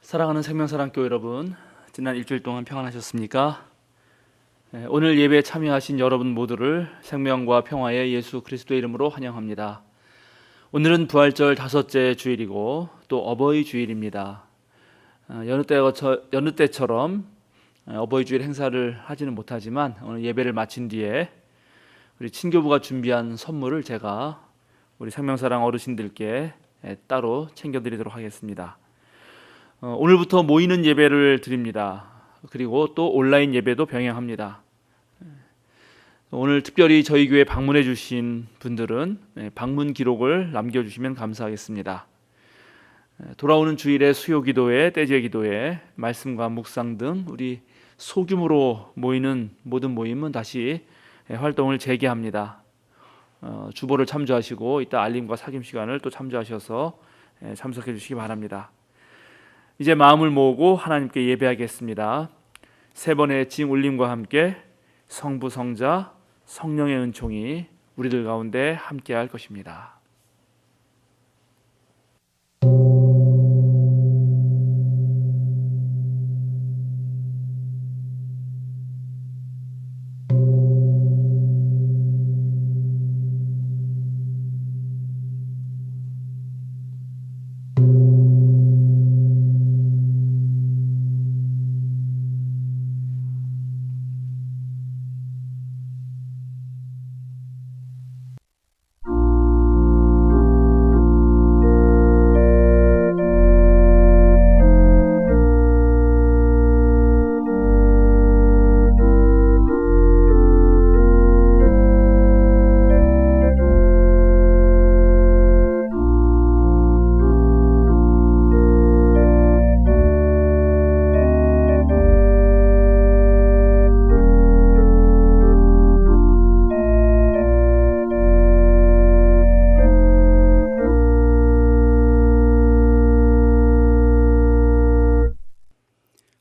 사랑하는 생명사랑교회 여러분, 지난 일주일 동안 평안하셨습니까? 오늘 예배에 참여하신 여러분 모두를 생명과 평화의 예수 그리스도의 이름으로 환영합니다. 오늘은 부활절 다섯째 주일이고 또 어버이 주일입니다. 여느 때처럼 어버이 주일 행사를 하지는 못하지만 오늘 예배를 마친 뒤에 우리 친교부가 준비한 선물을 제가 우리 생명사랑 어르신들께 따로 챙겨드리도록 하겠습니다. 오늘부터 모이는 예배를 드립니다. 그리고 또 온라인 예배도 병행합니다. 오늘 특별히 저희 교회 방문해 주신 분들은 방문 기록을 남겨주시면 감사하겠습니다. 돌아오는 주일에 수요 기도회, 떼제 기도회, 말씀과 묵상 등 우리 소규모로 모이는 모든 모임은 다시 활동을 재개합니다. 주보를 참조하시고 이따 알림과 사김 시간을 또 참조하셔서 참석해 주시기 바랍니다. 이제 마음을 모으고 하나님께 예배하겠습니다. 세 번의 징 울림과 함께 성부, 성자, 성령의 은총이 우리들 가운데 함께할 것입니다.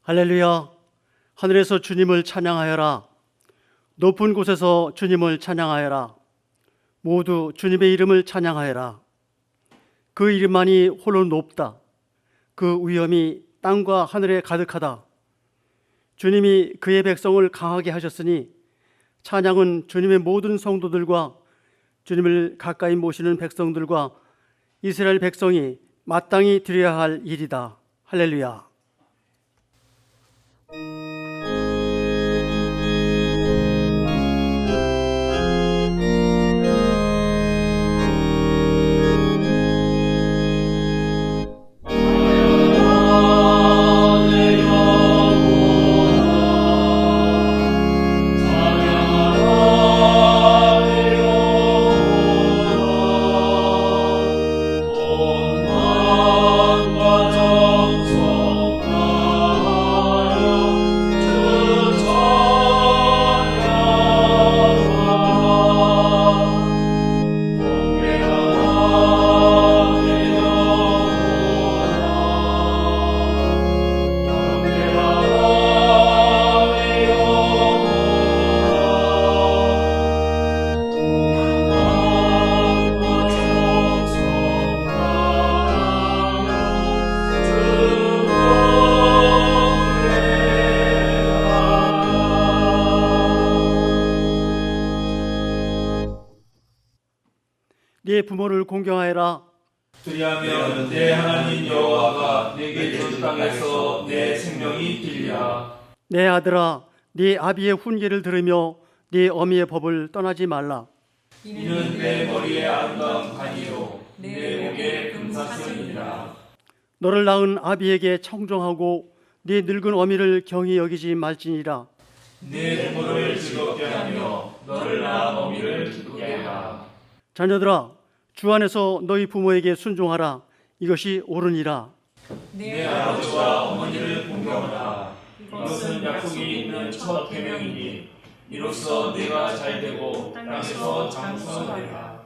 할렐루야. 하늘에서 주님을 찬양하여라. 높은 곳에서 주님을 찬양하여라. 모두 주님의 이름을 찬양하여라. 그 이름만이 홀로 높다. 그 위엄이 땅과 하늘에 가득하다. 주님이 그의 백성을 강하게 하셨으니 찬양은 주님의 모든 성도들과 주님을 가까이 모시는 백성들과 이스라엘 백성이 마땅히 드려야 할 일이다. 할렐루야. 네 부모를 공경하여라. 그리하면 내 하나님 여호와가 내게 준 땅에서 내 생명이 길리라. 내 아들아, 네 아비의 훈계를 들으며 네 어미의 법을 떠나지 말라. 이는 내 머리에 아름다운 관이요 내 목에 금사슬이니라. 너를 낳은 아비에게 청정하고 네 늙은 어미를 경히 여기지 말지니라. 내 부모를 즐겁게 하며 너를 낳은 어미를 기쁘게 하라. 자녀들아, 주 안에서 너희 부모에게 순종하라. 이것이 옳으니라. 내 아버지와 어머니를 공경하라. 이것은 약속이 있는 첫 계명이니 이로써 내가 잘되고 땅에서 장수하리라.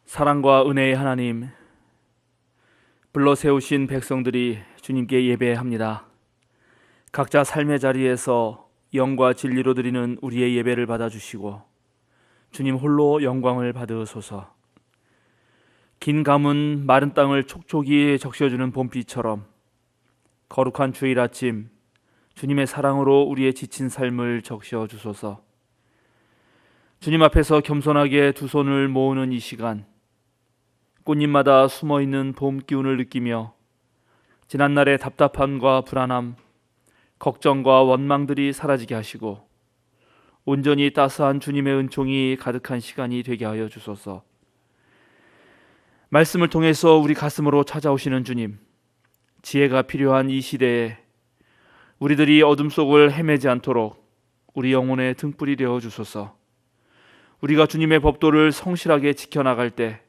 사랑과 은혜의 하나님, 불러 세우신 백성들이 주님께 예배합니다. 각자 삶의 자리에서 영과 진리로 드리는 우리의 예배를 받아주시고 주님 홀로 영광을 받으소서. 긴 가문 마른 땅을 촉촉이 적셔주는 봄비처럼 거룩한 주일 아침 주님의 사랑으로 우리의 지친 삶을 적셔 주소서. 주님 앞에서 겸손하게 두 손을 모으는 이 시간, 꽃잎마다 숨어있는 봄 기운을 느끼며 지난날의 답답함과 불안함, 걱정과 원망들이 사라지게 하시고 온전히 따스한 주님의 은총이 가득한 시간이 되게 하여 주소서. 말씀을 통해서 우리 가슴으로 찾아오시는 주님, 지혜가 필요한 이 시대에 우리들이 어둠 속을 헤매지 않도록 우리 영혼의 등불이 되어 주소서. 우리가 주님의 법도를 성실하게 지켜나갈 때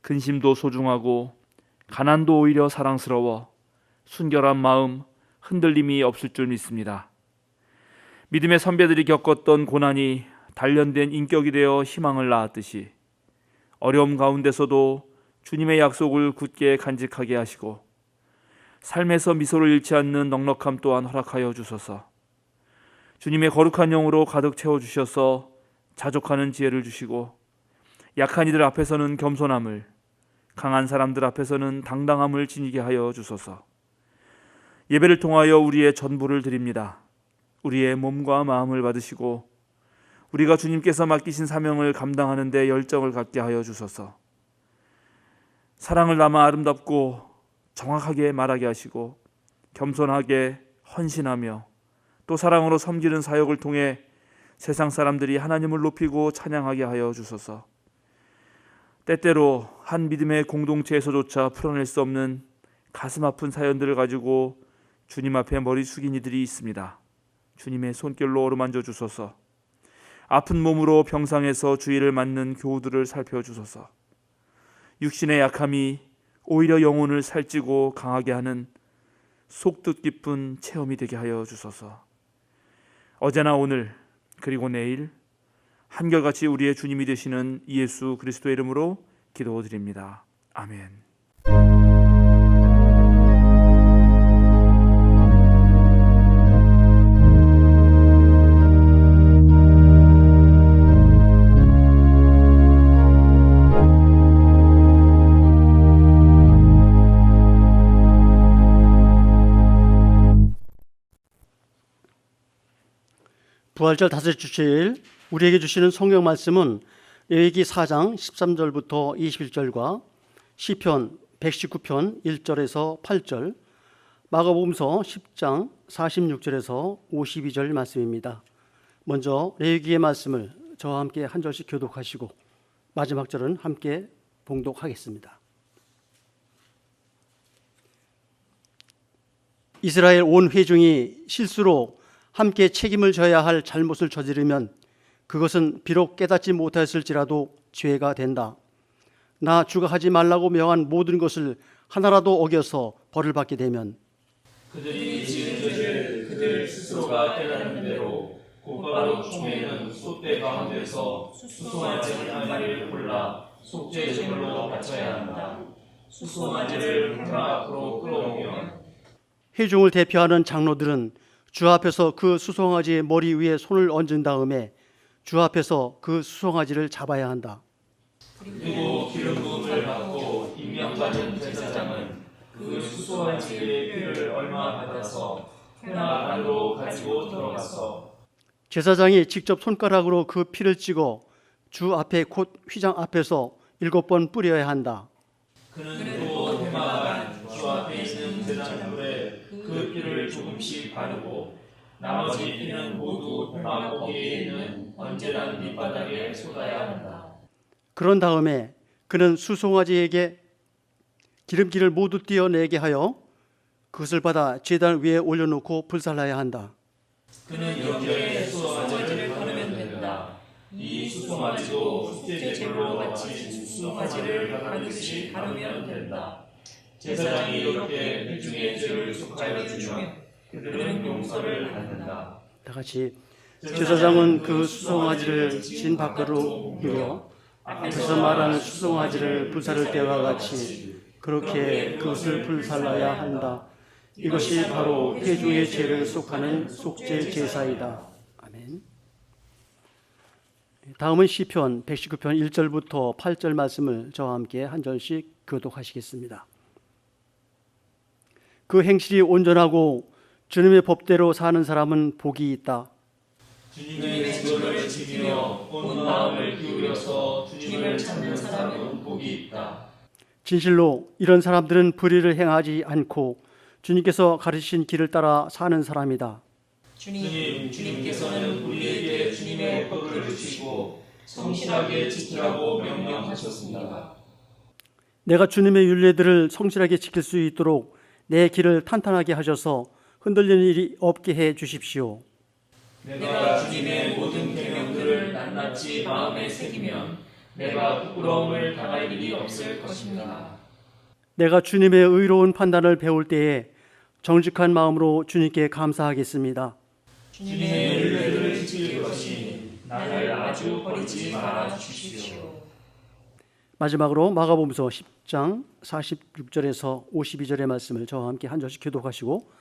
근심도 소중하고 가난도 오히려 사랑스러워 순결한 마음, 흔들림이 없을 줄 믿습니다. 믿음의 선배들이 겪었던 고난이 단련된 인격이 되어 희망을 낳았듯이 어려움 가운데서도 주님의 약속을 굳게 간직하게 하시고 삶에서 미소를 잃지 않는 넉넉함 또한 허락하여 주소서. 주님의 거룩한 영으로 가득 채워주셔서 자족하는 지혜를 주시고 약한 이들 앞에서는 겸손함을, 강한 사람들 앞에서는 당당함을 지니게 하여 주소서. 예배를 통하여 우리의 전부를 드립니다. 우리의 몸과 마음을 받으시고 우리가 주님께서 맡기신 사명을 감당하는 데 열정을 갖게 하여 주소서. 사랑을 담아 아름답고 정확하게 말하게 하시고 겸손하게 헌신하며 또 사랑으로 섬기는 사역을 통해 세상 사람들이 하나님을 높이고 찬양하게 하여 주소서. 때때로 한 믿음의 공동체에서조차 풀어낼 수 없는 가슴 아픈 사연들을 가지고 주님 앞에 머리 숙인 이들이 있습니다. 주님의 손길로 어루만져 주소서. 아픈 몸으로 병상에서 주의를 맞는 교우들을 살펴주소서. 육신의 약함이 오히려 영혼을 살찌고 강하게 하는 속뜻 깊은 체험이 되게 하여 주소서. 어제나 오늘 그리고 내일 한결같이 우리의 주님이 되시는 예수 그리스도의 이름으로 기도드립니다. 아멘. 부활절 다섯 주일 우리에게 주시는 성경 말씀은 레위기 4장 13절부터 21절과 시편 119편 1절에서 8절, 마가복음서 10장 46절에서 52절 말씀입니다. 먼저 레위기의 말씀을 저와 함께 한 절씩 교독하시고 마지막 절은 함께 봉독하겠습니다. 이스라엘 온 회중이 실수로 함께 책임을 져야 할 잘못을 저지르면 그것은 비록 깨닫지 못하였을지라도 죄가 된다. 나 주가 하지 말라고 명한 모든 것을 하나라도 어겨서 벌을 받게 되면 그들이 지은 죄를 그들 스스로가 깨닫는 대로 곧바로 총회는 솥대 가운데서 수송아지 한 마리를 골라 속죄 제물로 바쳐야 한다. 수송아지를 회막 앞으로 끌어오면 회중을 대표하는 장로들은 주 앞에서 그 수송아지의 머리 위에 손을 얹은 다음에 주 앞에서 그 수송아지를 잡아야 한다. 그리고 기름 부음을 받고 임명받은 제사장은 그 수송아지의 피를 얼마 받아서 회막 안으로 가지고 들어가서 제사장이 직접 손가락으로 그 피를 찍어 주 앞에 곧 휘장 앞에서 7번 뿌려야 한다. 그는 또 회막 안 주 앞에 있는 제단불에 그 피를 조금씩 바르고 나머지 피는 모두 회막 거기에 있는 언제나 밑바닥에 쏟아야 한다. 그런 다음에 그는 수송아지에게 기름기를 모두 띄어내게 하여 그것을 받아 제단 위에 올려놓고 불살라야 한다. 그는 여기에 수송아지를 바르면 된다. 이 수송아지도 속죄 제물로 바친 수송아지를 바르듯이 바르면 된다. 제사장이 이렇게 회중의 죄를 속하여 주면 그들은 용서를 받는다. 다 같이 제사장은 그 수송아지를 진 밖으로 옮겨 앞에서 말하는 수송아지를 불살을 때와 같이 그렇게 그것을 불살라야 한다. 이것이 바로 회중의 죄를 속하는 속죄 제사이다. 아멘. 다음은 시편 119편 1절부터 8절 말씀을 저와 함께 한 절씩 교독하시겠습니다. 그 행실이 온전하고 주님의 법대로 사는 사람은 복이 있다. 주님의 증거를 지키며 온 마음을 기울여서 주님을 찾는 사람은 복이 있다. 진실로 이런 사람들은 불의를 행하지 않고 주님께서 가르치신 길을 따라 사는 사람이다. 주님께서는 우리에게 주님의 법을 주시고 성실하게 지키라고 명령하셨습니다. 내가 주님의 율례들을 성실하게 지킬 수 있도록 내 길을 탄탄하게 하셔서 흔들리는 일이 없게 해 주십시오. 내가 주님의 모든 계명들을 낱낱이 마음에 새기면 내가 부끄러움을 당할 일이 없을 것입니다. 내가 주님의 의로운 판단을 배울 때에 정직한 마음으로 주님께 감사하겠습니다. 주님의 율례들을 지킬 것이니 나를 아주 버리지 말아 주십시오. 마지막으로 마가복음서 10장 46절에서 52절의 말씀을 저와 함께 한 절씩 교독하시고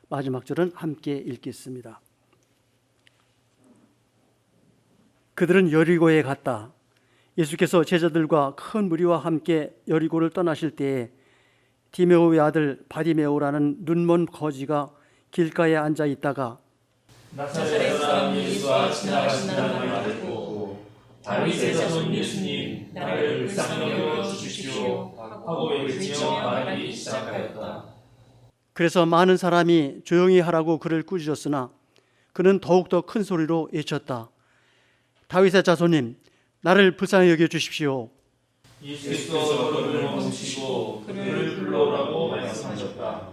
마지막 절은 함께 읽겠습니다. 그들은 여리고에 갔다. 예수께서 제자들과 큰 무리와 함께 여리고를 떠나실 때에 디메오의 아들 바디메오라는 눈먼 거지가 길가에 앉아 있다가 나사렛 사람 예수와 지나가신다는 말을 듣고 다윗의 자손 예수님 나를 불쌍히 여겨 주십시오 하고 외치며 말하기 시작하였다. 그래서 많은 사람이 조용히 하라고 그를 꾸짖었으나 그는 더욱더 큰 소리로 외쳤다. 다윗의 자손님 나를 불쌍히 여겨 주십시오. 예수께서 그를 멈추시고 그를 불러오라고 말씀하셨다.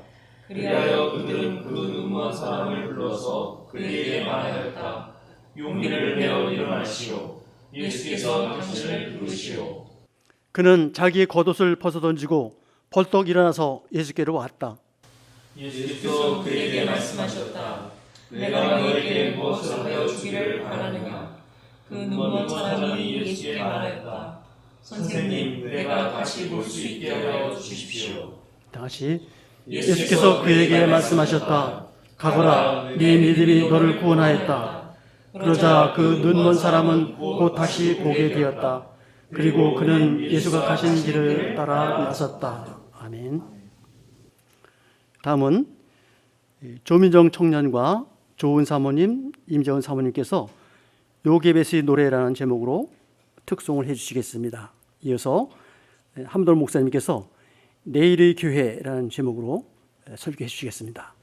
그리하여 그들은 그 눈먼 사람을 불러서 그에게 말하였다. 용기를 내어 일어나시오. 예수께서 당신을 부르시오. 그는 자기의 겉옷을 벗어던지고 벌떡 일어나서 예수께로 왔다. 예수께서 그에게 말씀하셨다. 내가 너에게 무엇을 하여 주기를 바라느냐. 그 눈먼 사람이 예수께 말하였다. 선생님, 내가 다시 볼 수 있게 하여 주십시오. 다시 예수께서 그에게 말씀하셨다. 가거라, 네 믿음이 너를 구원하였다. 그러자 그 눈먼 사람은 곧 다시 보게 되었다. 그리고 그는 예수가 가신 길을 따라 나섰다. 아멘. 다음은 조민정 청년과 조은 사모님, 임재원 사모님께서 요게베스의 노래라는 제목으로 특송을 해주시겠습니다. 이어서 함돌 목사님께서 내일의 교회라는 제목으로 설교해 주시겠습니다.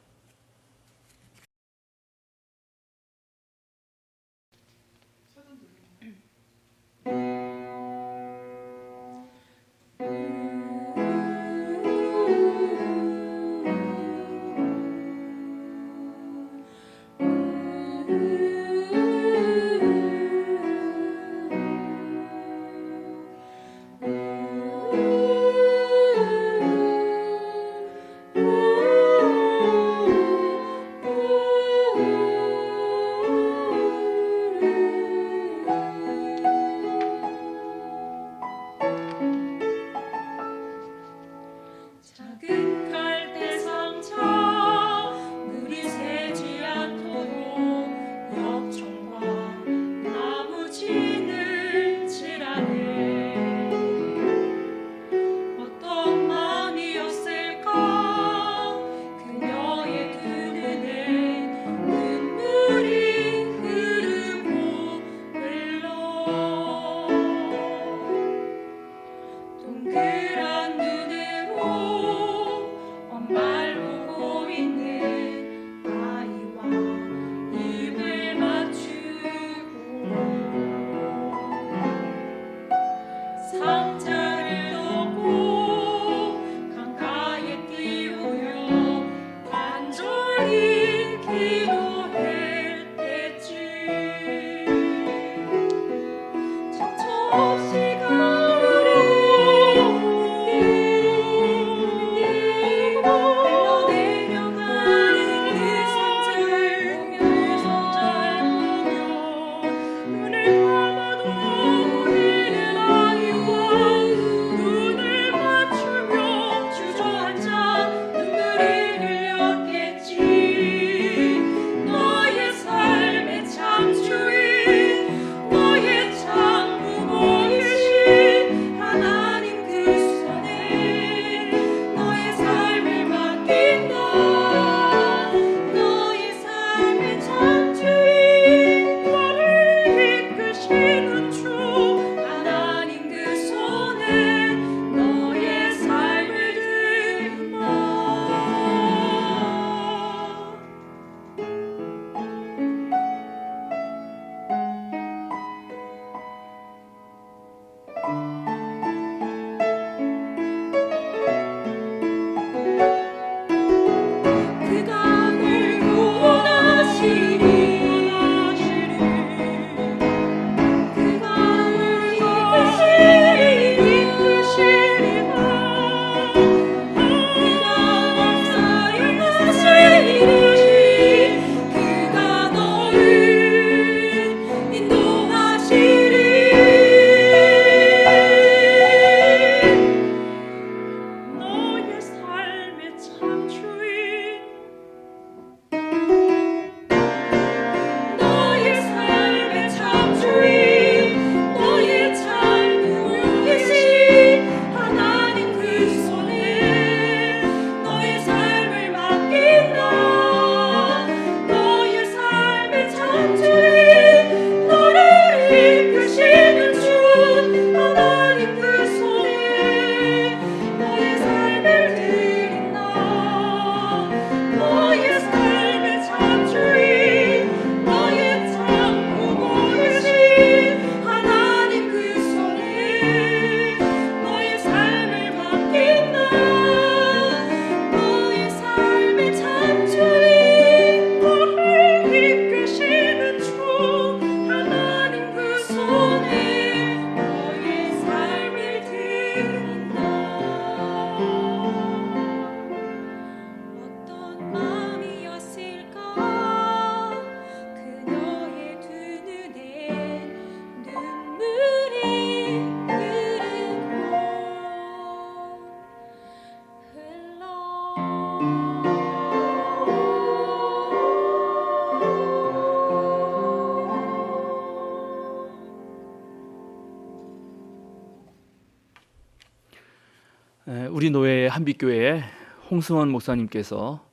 우리 노예 한빛교회의 홍승원 목사님께서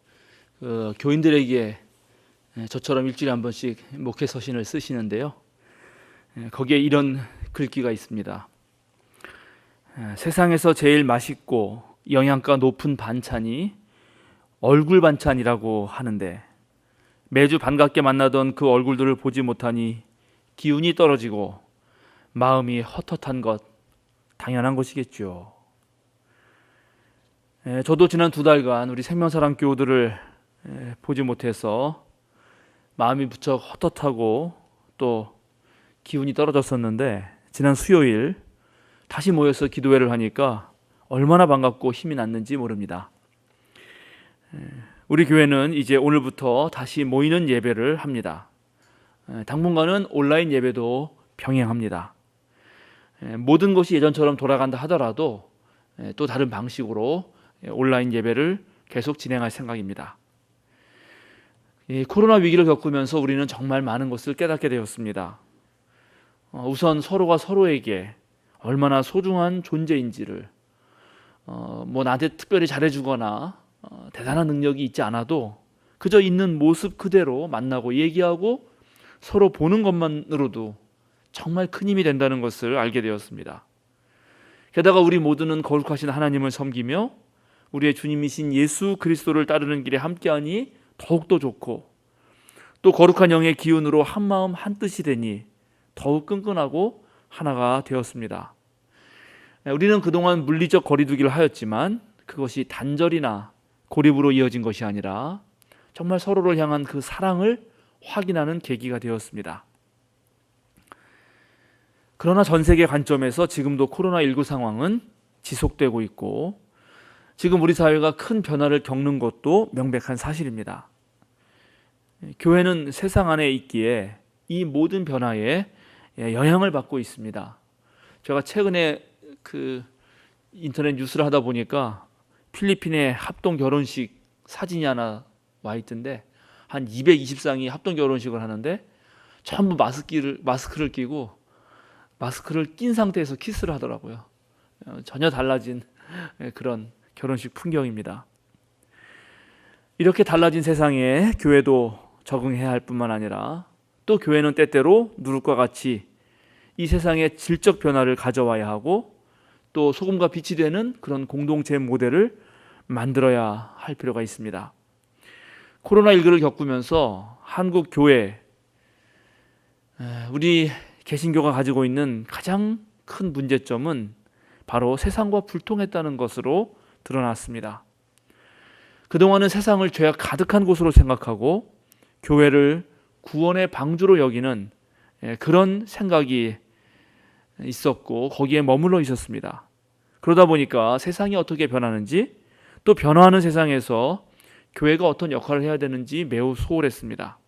교인들에게 저처럼 일주일에 한 번씩 목회 서신을 쓰시는데요. 거기에 이런 글귀가 있습니다. 세상에서 제일 맛있고 영양가 높은 반찬이 얼굴 반찬이라고 하는데 매주 반갑게 만나던 그 얼굴들을 보지 못하니 기운이 떨어지고 마음이 헛헛한 것 당연한 것이겠죠. 저도 지난 2달간 우리 생명사랑 교우들을 보지 못해서 마음이 무척 헛헛하고 또 기운이 떨어졌었는데 지난 수요일 다시 모여서 기도회를 하니까 얼마나 반갑고 힘이 났는지 모릅니다. 우리 교회는 이제 오늘부터 다시 모이는 예배를 합니다. 당분간은 온라인 예배도 병행합니다. 모든 것이 예전처럼 돌아간다 하더라도 또 다른 방식으로 온라인 예배를 계속 진행할 생각입니다. 코로나 위기를 겪으면서 우리는 정말 많은 것을 깨닫게 되었습니다. 우선 서로가 서로에게 얼마나 소중한 존재인지를 나한테 특별히 잘해주거나 대단한 능력이 있지 않아도 그저 있는 모습 그대로 만나고 얘기하고 서로 보는 것만으로도 정말 큰 힘이 된다는 것을 알게 되었습니다. 게다가 우리 모두는 거룩하신 하나님을 섬기며 우리의 주님이신 예수 그리스도를 따르는 길에 함께하니 더욱더 좋고 또 거룩한 영의 기운으로 한마음 한뜻이 되니 더욱 끈끈하고 하나가 되었습니다. 우리는 그동안 물리적 거리두기를 하였지만 그것이 단절이나 고립으로 이어진 것이 아니라 정말 서로를 향한 그 사랑을 확인하는 계기가 되었습니다. 그러나 전 세계 관점에서 지금도 코로나19 상황은 지속되고 있고 지금 우리 사회가 큰 변화를 겪는 것도 명백한 사실입니다. 교회는 세상 안에 있기에 이 모든 변화에 영향을 받고 있습니다. 제가 최근에 인터넷 뉴스를 하다 보니까 필리핀의 합동 결혼식 사진이 하나 와 있던데 한 220쌍이 합동 결혼식을 하는데 전부 마스크를 끼고 마스크를 낀 상태에서 키스를 하더라고요. 전혀 달라진 그런 결혼식 풍경입니다. 이렇게 달라진 세상에 교회도 적응해야 할 뿐만 아니라 또 교회는 때때로 누룩과 같이 이 세상의 질적 변화를 가져와야 하고 또 소금과 빛이 되는 그런 공동체 모델을 만들어야 할 필요가 있습니다. 코로나19를 겪으면서 한국 교회, 우리 개신교가 가지고 있는 가장 큰 문제점은 바로 세상과 불통했다는 것으로 드러났습니다. 그동안은 세상을 죄악 가득한 곳으로 생각하고 교회를 구원의 방주로 여기는 그런 생각이 있었고 거기에 머물러 있었습니다. 그러다 보니까 세상이 어떻게 변하는지 또 변화하는 세상에서 교회가 어떤 역할을 해야 되는지 매우 소홀했습니다.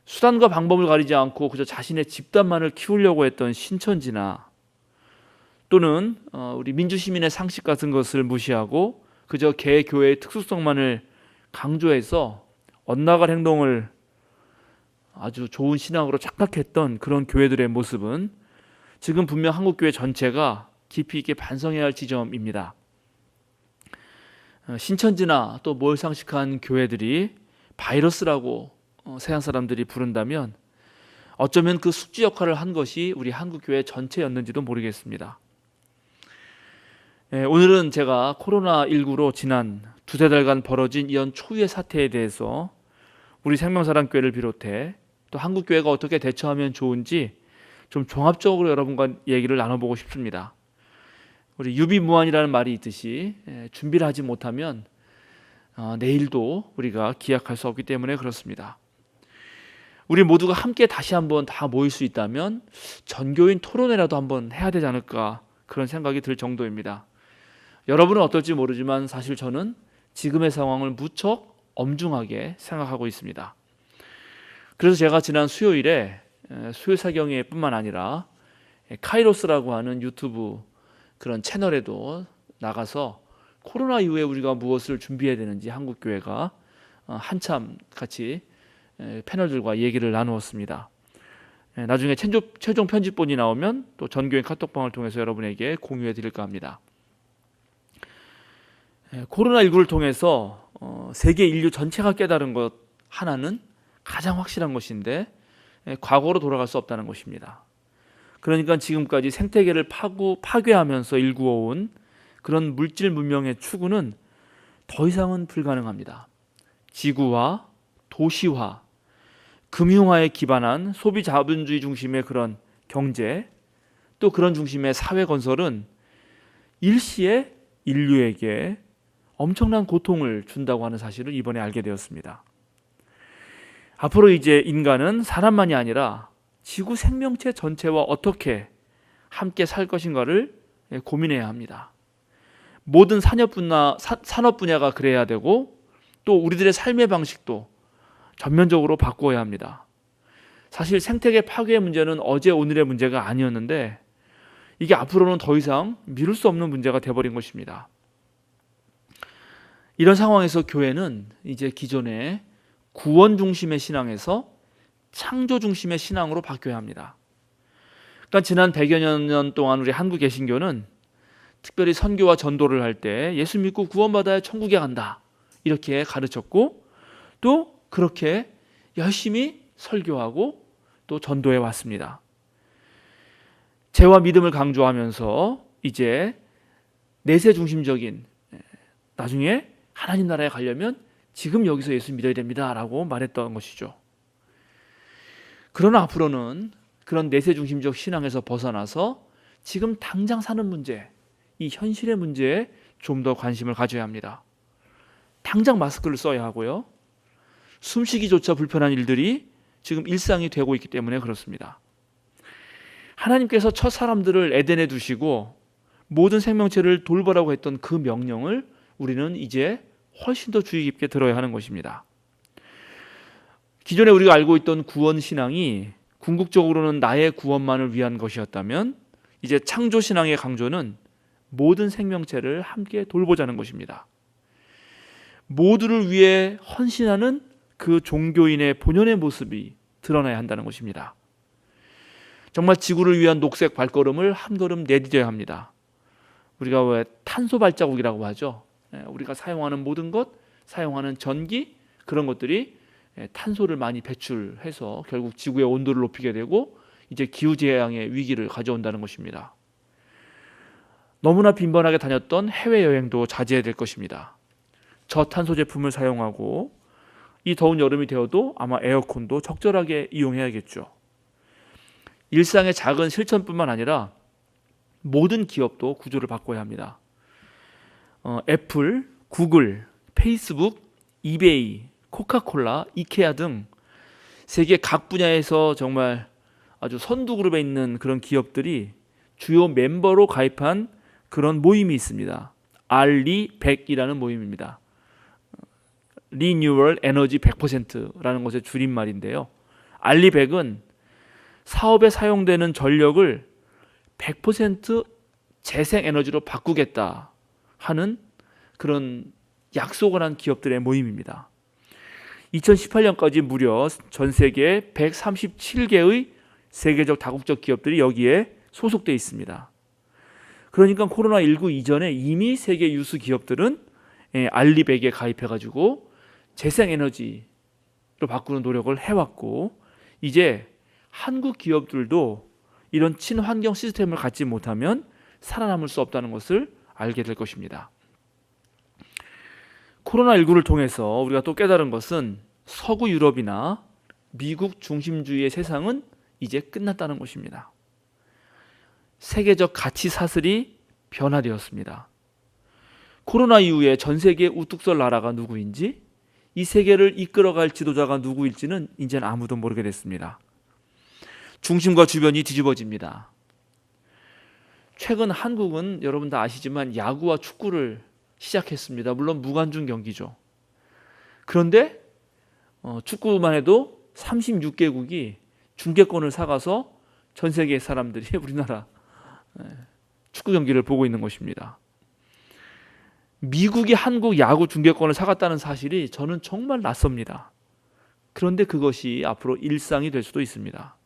수단과 방법을 가리지 않고 그저 자신의 집단만을 키우려고 했던 신천지나 또는 우리 민주시민의 상식 같은 것을 무시하고 그저 개교회의 특수성만을 강조해서 엇나갈 행동을 아주 좋은 신앙으로 착각했던 그런 교회들의 모습은 지금 분명 한국교회 전체가 깊이 있게 반성해야 할 지점입니다. 신천지나 또 몰상식한 교회들이 바이러스라고 세상 사람들이 부른다면 어쩌면 그 숙지 역할을 한 것이 우리 한국교회 전체였는지도 모르겠습니다. 오늘은 제가 코로나19로 지난 2-3달간 벌어진 이런 초유의 사태에 대해서 우리 생명사랑교회를 비롯해 또 한국교회가 어떻게 대처하면 좋은지 좀 종합적으로 여러분과 얘기를 나눠보고 싶습니다. 우리 유비무환이라는 말이 있듯이 준비를 하지 못하면 내일도 우리가 기약할 수 없기 때문에 그렇습니다. 우리 모두가 함께 다시 한번 다 모일 수 있다면 전교인 토론회라도 한번 해야 되지 않을까 그런 생각이 들 정도입니다. 여러분은 어떨지 모르지만 사실 저는 지금의 상황을 무척 엄중하게 생각하고 있습니다. 그래서 제가 지난 수요일에 수요사경회 뿐만 아니라 카이로스라고 하는 유튜브 그런 채널에도 나가서 코로나 이후에 우리가 무엇을 준비해야 되는지 한국교회가 한참 같이 패널들과 얘기를 나누었습니다. 나중에 최종 편집본이 나오면 또 전교인 카톡방을 통해서 여러분에게 공유해 드릴까 합니다. 코로나19를 통해서 세계 인류 전체가 깨달은 것 하나는 가장 확실한 것인데 과거로 돌아갈 수 없다는 것입니다. 그러니까 지금까지 생태계를 파괴하면서 일구어온 그런 물질 문명의 추구는 더 이상은 불가능합니다. 지구화, 도시화, 금융화에 기반한 소비 자본주의 중심의 그런 경제, 또 그런 중심의 사회 건설은 일시에 인류에게 엄청난 고통을 준다고 하는 사실을 이번에 알게 되었습니다. 앞으로 이제 인간은 사람만이 아니라 지구 생명체 전체와 어떻게 함께 살 것인가를 고민해야 합니다. 모든 산업 분야가 그래야 되고 또 우리들의 삶의 방식도 전면적으로 바꾸어야 합니다. 사실 생태계 파괴의 문제는 어제 오늘의 문제가 아니었는데 이게 앞으로는 더 이상 미룰 수 없는 문제가 되어버린 것입니다. 이런 상황에서 교회는 이제 기존의 구원 중심의 신앙에서 창조 중심의 신앙으로 바뀌어야 합니다. 그러니까 지난 100여 년 동안 우리 한국 개신교는 특별히 선교와 전도를 할 때 예수 믿고 구원받아야 천국에 간다 이렇게 가르쳤고 또 그렇게 열심히 설교하고 또 전도해 왔습니다. 죄와 믿음을 강조하면서 이제 내세 중심적인 나중에 하나님 나라에 가려면 지금 여기서 예수 믿어야 됩니다라고 말했던 것이죠. 그러나 앞으로는 그런 내세 중심적 신앙에서 벗어나서 지금 당장 사는 문제, 이 현실의 문제에 좀 더 관심을 가져야 합니다. 당장 마스크를 써야 하고요. 숨쉬기조차 불편한 일들이 지금 일상이 되고 있기 때문에 그렇습니다. 하나님께서 첫 사람들을 에덴에 두시고 모든 생명체를 돌보라고 했던 그 명령을 우리는 이제 훨씬 더 주의 깊게 들어야 하는 것입니다. 기존에 우리가 알고 있던 구원 신앙이 궁극적으로는 나의 구원만을 위한 것이었다면 이제 창조 신앙의 강조는 모든 생명체를 함께 돌보자는 것입니다. 모두를 위해 헌신하는 그 종교인의 본연의 모습이 드러나야 한다는 것입니다. 정말 지구를 위한 녹색 발걸음을 한 걸음 내디뎌야 합니다. 우리가 왜 탄소 발자국이라고 하죠. 우리가 사용하는 모든 것, 사용하는 전기 그런 것들이 탄소를 많이 배출해서 결국 지구의 온도를 높이게 되고 이제 기후재앙의 위기를 가져온다는 것입니다. 너무나 빈번하게 다녔던 해외여행도 자제해야 될 것입니다. 저탄소 제품을 사용하고 이 더운 여름이 되어도 아마 에어컨도 적절하게 이용해야겠죠. 일상의 작은 실천뿐만 아니라 모든 기업도 구조를 바꿔야 합니다. 애플, 구글, 페이스북, 이베이, 코카콜라, 이케아 등 세계 각 분야에서 정말 아주 선두 그룹에 있는 그런 기업들이 주요 멤버로 가입한 그런 모임이 있습니다. RE100이라는 모임입니다. 리뉴얼 에너지 100%라는 것의 줄임말인데요. RE100은 사업에 사용되는 전력을 100% 재생 에너지로 바꾸겠다 하는 그런 약속을 한 기업들의 모임입니다. 2018년까지 무려 전 세계 137개의 세계적 다국적 기업들이 여기에 소속되어 있습니다. 그러니까 코로나19 이전에 이미 세계 유수 기업들은 알리백에 가입해가지고 재생에너지로 바꾸는 노력을 해왔고 이제 한국 기업들도 이런 친환경 시스템을 갖지 못하면 살아남을 수 없다는 것을 알게 될 것입니다. 코로나19를 통해서 우리가 또 깨달은 것은 서구 유럽이나 미국 중심주의의 세상은 이제 끝났다는 것입니다. 세계적 가치 사슬이 변화되었습니다. 코로나 이후에 전 세계 우뚝 설 나라가 누구인지 이 세계를 이끌어갈 지도자가 누구일지는 이제는 아무도 모르게 됐습니다. 중심과 주변이 뒤집어집니다. 최근 한국은 여러분 다 아시지만 야구와 축구를 시작했습니다. 물론 무관중 경기죠. 그런데 축구만 해도 36개국이 중계권을 사가서 전 세계 사람들이 우리나라 축구 경기를 보고 있는 것입니다. 미국이 한국 야구 중계권을 사갔다는 사실이 저는 정말 낯섭니다. 그런데 그것이 앞으로 일상이 될 수도 있습니다.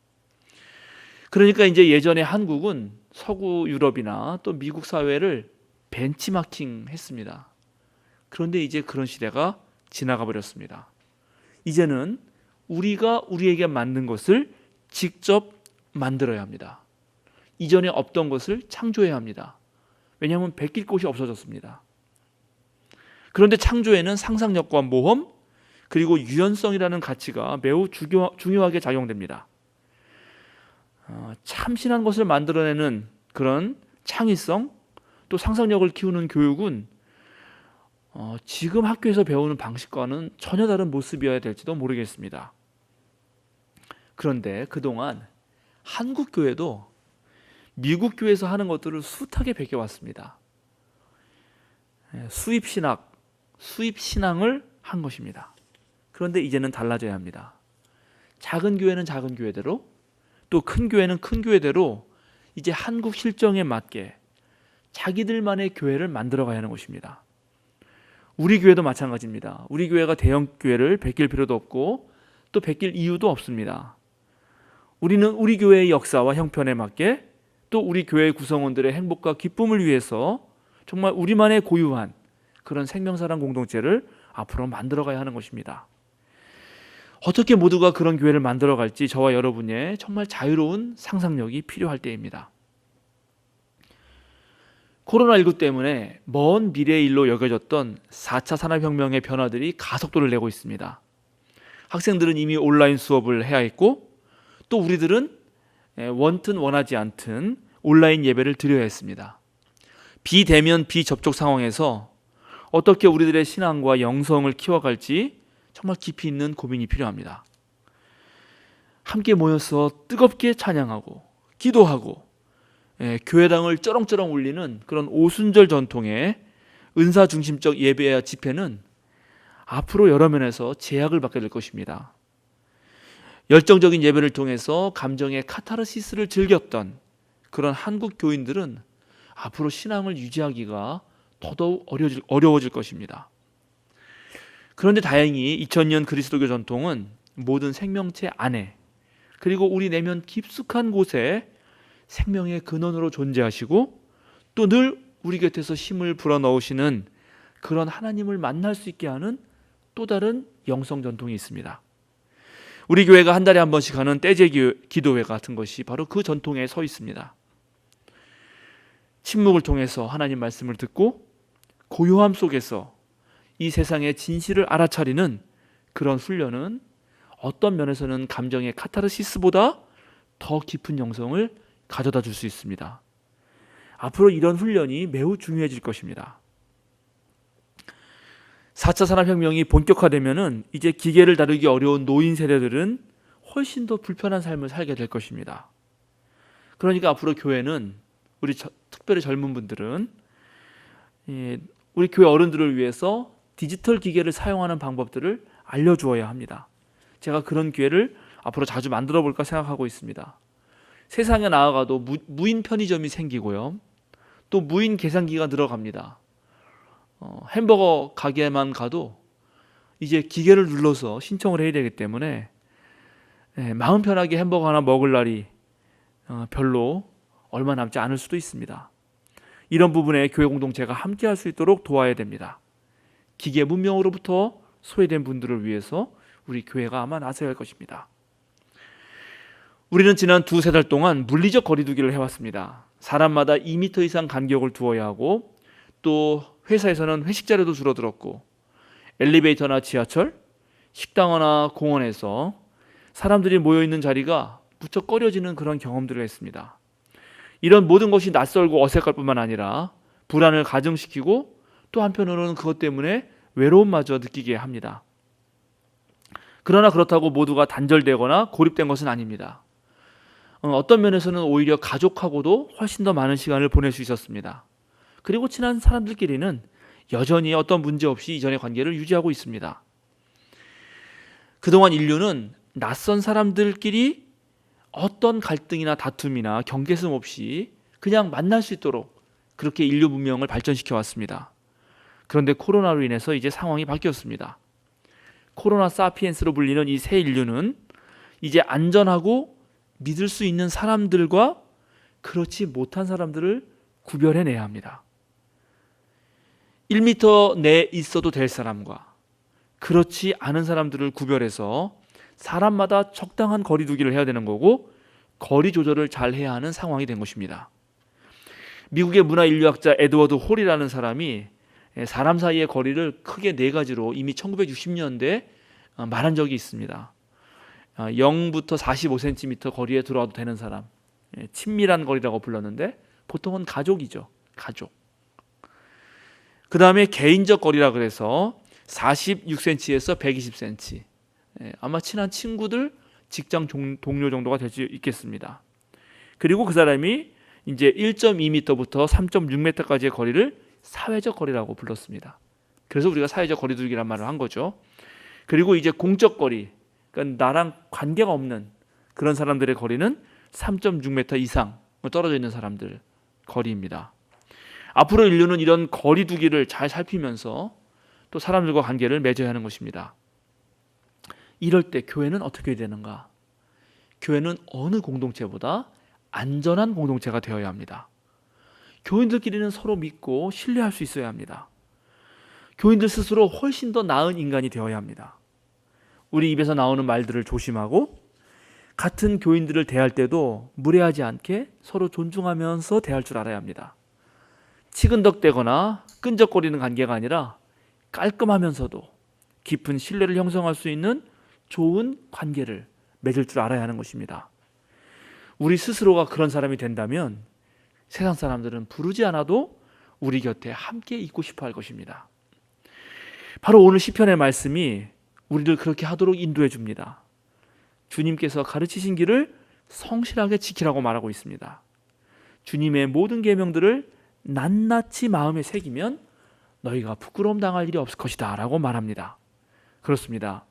그러니까 이제 예전에 한국은 서구 유럽이나 또 미국 사회를 벤치마킹 했습니다. 그런데 이제 그런 시대가 지나가 버렸습니다. 이제는 우리가 우리에게 맞는 것을 직접 만들어야 합니다. 이전에 없던 것을 창조해야 합니다. 왜냐하면 베낄 곳이 없어졌습니다. 그런데 창조에는 상상력과 모험 그리고 유연성이라는 가치가 매우 중요하게 작용됩니다. 참신한 것을 만들어내는 그런 창의성 또 상상력을 키우는 교육은 지금 학교에서 배우는 방식과는 전혀 다른 모습이어야 될지도 모르겠습니다. 그런데 그동안 한국 교회도 미국 교회에서 하는 것들을 숱하게 베껴왔습니다. 수입신앙을 한 것입니다. 그런데 이제는 달라져야 합니다. 작은 교회는 작은 교회대로 또 큰 교회는 큰 교회대로 이제 한국 실정에 맞게 자기들만의 교회를 만들어가야 하는 것입니다. 우리 교회도 마찬가지입니다. 우리 교회가 대형 교회를 베낄 필요도 없고 또 베낄 이유도 없습니다. 우리는 우리 교회의 역사와 형편에 맞게 또 우리 교회 구성원들의 행복과 기쁨을 위해서 정말 우리만의 고유한 그런 생명사랑 공동체를 앞으로 만들어가야 하는 것입니다. 어떻게 모두가 그런 교회를 만들어갈지 저와 여러분의 정말 자유로운 상상력이 필요할 때입니다. 코로나19 때문에 먼 미래의 일로 여겨졌던 4차 산업혁명의 변화들이 가속도를 내고 있습니다. 학생들은 이미 온라인 수업을 해야 했고 또 우리들은 원튼 원하지 않든 온라인 예배를 드려야 했습니다. 비대면 비접촉 상황에서 어떻게 우리들의 신앙과 영성을 키워갈지 정말 깊이 있는 고민이 필요합니다. 함께 모여서 뜨겁게 찬양하고 기도하고 교회당을 쩌렁쩌렁 울리는 그런 오순절 전통의 은사 중심적 예배와 집회는 앞으로 여러 면에서 제약을 받게 될 것입니다. 열정적인 예배를 통해서 감정의 카타르시스를 즐겼던 그런 한국 교인들은 앞으로 신앙을 유지하기가 더더욱 어려워질 것입니다. 그런데 다행히 2000년 그리스도교 전통은 모든 생명체 안에 그리고 우리 내면 깊숙한 곳에 생명의 근원으로 존재하시고 또 늘 우리 곁에서 힘을 불어넣으시는 그런 하나님을 만날 수 있게 하는 또 다른 영성 전통이 있습니다. 우리 교회가 한 달에 한 번씩 하는 떼제 기도회 같은 것이 바로 그 전통에 서 있습니다. 침묵을 통해서 하나님 말씀을 듣고 고요함 속에서 이 세상의 진실을 알아차리는 그런 훈련은 어떤 면에서는 감정의 카타르시스보다 더 깊은 영성을 가져다 줄 수 있습니다. 앞으로 이런 훈련이 매우 중요해질 것입니다. 4차 산업혁명이 본격화되면은 이제 기계를 다루기 어려운 노인 세대들은 훨씬 더 불편한 삶을 살게 될 것입니다. 그러니까 앞으로 교회는 특별히 젊은 분들은 우리 교회 어른들을 위해서 디지털 기계를 사용하는 방법들을 알려주어야 합니다. 제가 그런 기회를 앞으로 자주 만들어 볼까 생각하고 있습니다. 세상에 나아가도 무인 편의점이 생기고요. 또 무인 계산기가 늘어갑니다. 햄버거 가게만 가도 이제 기계를 눌러서 신청을 해야 되기 때문에 마음 편하게 햄버거 하나 먹을 날이 별로 얼마 남지 않을 수도 있습니다. 이런 부분에 교회 공동체가 함께 할 수 있도록 도와야 됩니다. 기계 문명으로부터 소외된 분들을 위해서 우리 교회가 아마 나서야 할 것입니다. 우리는 지난 2-3달 동안 물리적 거리두기를 해왔습니다. 사람마다 2m 이상 간격을 두어야 하고 또 회사에서는 회식 자리도 줄어들었고 엘리베이터나 지하철, 식당이나 공원에서 사람들이 모여있는 자리가 무척 꺼려지는 그런 경험들을 했습니다. 이런 모든 것이 낯설고 어색할 뿐만 아니라 불안을 가중시키고 또 한편으로는 그것 때문에 외로움마저 느끼게 합니다. 그러나 그렇다고 모두가 단절되거나 고립된 것은 아닙니다. 어떤 면에서는 오히려 가족하고도 훨씬 더 많은 시간을 보낼 수 있었습니다. 그리고 친한 사람들끼리는 여전히 어떤 문제 없이 이전의 관계를 유지하고 있습니다. 그동안 인류는 낯선 사람들끼리 어떤 갈등이나 다툼이나 경계심 없이 그냥 만날 수 있도록 그렇게 인류 문명을 발전시켜 왔습니다. 그런데 코로나로 인해서 이제 상황이 바뀌었습니다. 코로나 사피엔스로 불리는 이 새 인류는 이제 안전하고 믿을 수 있는 사람들과 그렇지 못한 사람들을 구별해내야 합니다. 1m 내에 있어도 될 사람과 그렇지 않은 사람들을 구별해서 사람마다 적당한 거리 두기를 해야 되는 거고 거리 조절을 잘 해야 하는 상황이 된 것입니다. 미국의 문화인류학자 에드워드 홀이라는 사람이 사람 사이의 거리를 크게 네 가지로 이미 1960년대에 말한 적이 있습니다. 0부터 45cm 거리에 들어와도 되는 사람, 친밀한 거리라고 불렀는데 보통은 가족이죠. 가족. 그 다음에 개인적 거리라 그래서 46cm에서 120cm. 아마 친한 친구들, 직장 동료 정도가 될 수 있겠습니다. 그리고 그 사람이 이제 1.2m부터 3.6m까지의 거리를 사회적 거리라고 불렀습니다. 그래서 우리가 사회적 거리두기란 말을 한 거죠. 그리고 이제 공적 거리, 그러니까 나랑 관계가 없는 그런 사람들의 거리는 3.6m 이상 떨어져 있는 사람들 거리입니다. 앞으로 인류는 이런 거리두기를 잘 살피면서 또 사람들과 관계를 맺어야 하는 것입니다. 이럴 때 교회는 어떻게 해야 되는가? 교회는 어느 공동체보다 안전한 공동체가 되어야 합니다. 교인들끼리는 서로 믿고 신뢰할 수 있어야 합니다. 교인들 스스로 훨씬 더 나은 인간이 되어야 합니다. 우리 입에서 나오는 말들을 조심하고 같은 교인들을 대할 때도 무례하지 않게 서로 존중하면서 대할 줄 알아야 합니다. 치근덕대거나 끈적거리는 관계가 아니라 깔끔하면서도 깊은 신뢰를 형성할 수 있는 좋은 관계를 맺을 줄 알아야 하는 것입니다. 우리 스스로가 그런 사람이 된다면 세상 사람들은 부르지 않아도 우리 곁에 함께 있고 싶어 할 것입니다. 바로 오늘 시편의 말씀이 우리를 그렇게 하도록 인도해 줍니다. 주님께서 가르치신 길을 성실하게 지키라고 말하고 있습니다. 주님의 모든 계명들을 낱낱이 마음에 새기면 너희가 부끄러움 당할 일이 없을 것이다 라고 말합니다. 그렇습니다.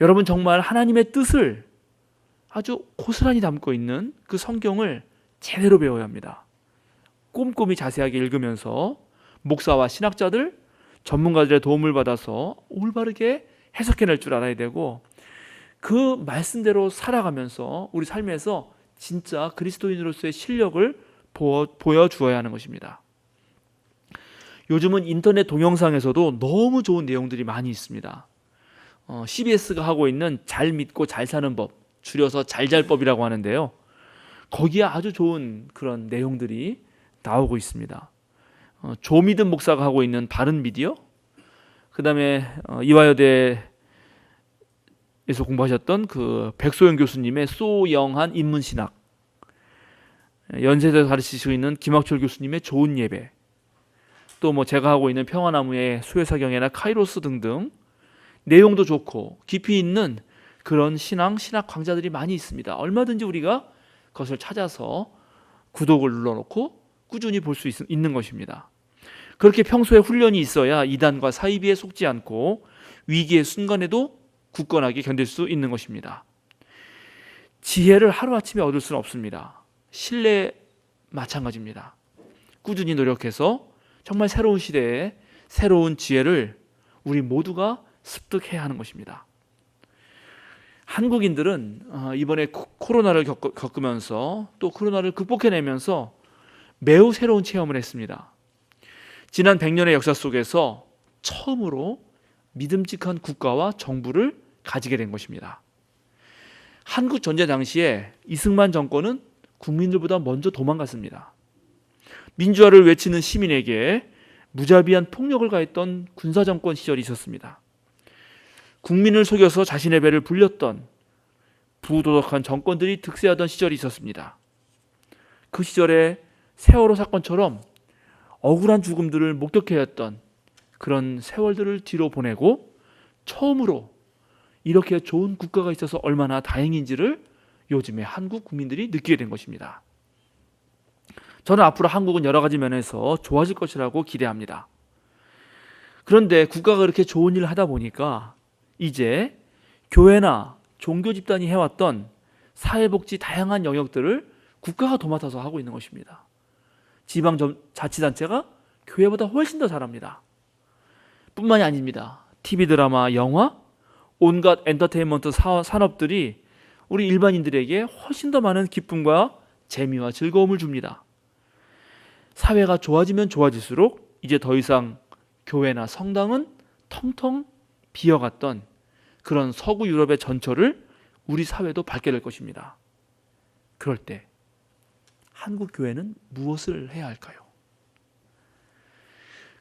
여러분 정말 하나님의 뜻을 아주 고스란히 담고 있는 그 성경을 제대로 배워야 합니다. 꼼꼼히 자세하게 읽으면서 목사와 신학자들, 전문가들의 도움을 받아서 올바르게 해석해낼 줄 알아야 되고 그 말씀대로 살아가면서 우리 삶에서 진짜 그리스도인으로서의 실력을 보여주어야 하는 것입니다. 요즘은 인터넷 동영상에서도 너무 좋은 내용들이 많이 있습니다. CBS가 하고 있는 잘 믿고 잘 사는 법, 줄여서 잘잘법이라고 하는데요. 거기에 아주 좋은 그런 내용들이 나오고 있습니다. 조미든 목사가 하고 있는 바른 미디어, 그 다음에 이화여대에서 공부하셨던 그 백소영 교수님의 소영한 인문신학, 연세대에서 가르치시고 있는 김학철 교수님의 좋은 예배, 또 뭐 제가 하고 있는 평화나무의 수혜사경회나 카이로스 등등 내용도 좋고 깊이 있는 그런 신학 강좌들이 많이 있습니다. 얼마든지 우리가 그것을 찾아서 구독을 눌러놓고 꾸준히 볼 수 있는 것입니다. 그렇게 평소에 훈련이 있어야 이단과 사이비에 속지 않고 위기의 순간에도 굳건하게 견딜 수 있는 것입니다. 지혜를 하루아침에 얻을 수는 없습니다. 신뢰 마찬가지입니다. 꾸준히 노력해서 정말 새로운 시대에 새로운 지혜를 우리 모두가 습득해야 하는 것입니다. 한국인들은 이번에 코로나를 겪으면서 또 코로나를 극복해내면서 매우 새로운 체험을 했습니다. 지난 100년의 역사 속에서 처음으로 믿음직한 국가와 정부를 가지게 된 것입니다. 한국 전쟁 당시에 이승만 정권은 국민들보다 먼저 도망갔습니다. 민주화를 외치는 시민에게 무자비한 폭력을 가했던 군사정권 시절이 있었습니다. 국민을 속여서 자신의 배를 불렸던 부도덕한 정권들이 득세하던 시절이 있었습니다. 그 시절에 세월호 사건처럼 억울한 죽음들을 목격해야 했던 그런 세월들을 뒤로 보내고 처음으로 이렇게 좋은 국가가 있어서 얼마나 다행인지를 요즘에 한국 국민들이 느끼게 된 것입니다. 저는 앞으로 한국은 여러 가지 면에서 좋아질 것이라고 기대합니다. 그런데 국가가 그렇게 좋은 일을 하다 보니까 이제 교회나 종교 집단이 해왔던 사회복지 다양한 영역들을 국가가 도맡아서 하고 있는 것입니다. 지방자치단체가 교회보다 훨씬 더 잘합니다. 뿐만이 아닙니다. TV 드라마, 영화, 온갖 엔터테인먼트 산업들이 우리 일반인들에게 훨씬 더 많은 기쁨과 재미와 즐거움을 줍니다. 사회가 좋아지면 좋아질수록 이제 더 이상 교회나 성당은 텅텅 비어갔던 그런 서구 유럽의 전철을 우리 사회도 밟게 될 것입니다. 그럴 때 한국 교회는 무엇을 해야 할까요?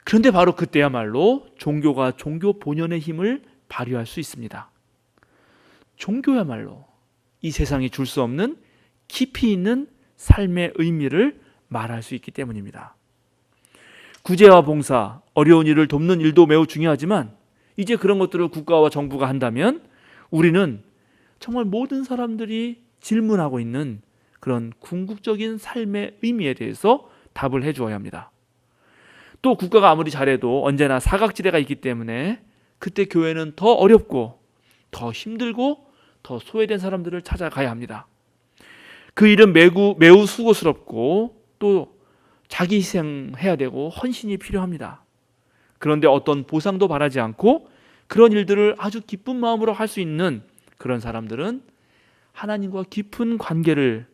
그런데 바로 그때야말로 종교가 종교 본연의 힘을 발휘할 수 있습니다. 종교야말로 이 세상이 줄 수 없는 깊이 있는 삶의 의미를 말할 수 있기 때문입니다. 구제와 봉사, 어려운 일을 돕는 일도 매우 중요하지만 이제 그런 것들을 국가와 정부가 한다면 우리는 정말 모든 사람들이 질문하고 있는 그런 궁극적인 삶의 의미에 대해서 답을 해주어야 합니다. 또 국가가 아무리 잘해도 언제나 사각지대가 있기 때문에 그때 교회는 더 어렵고 더 힘들고 더 소외된 사람들을 찾아가야 합니다. 그 일은 매우 수고스럽고 또 자기 희생해야 되고 헌신이 필요합니다. 그런데 어떤 보상도 바라지 않고 그런 일들을 아주 기쁜 마음으로 할 수 있는 그런 사람들은 하나님과 깊은 관계를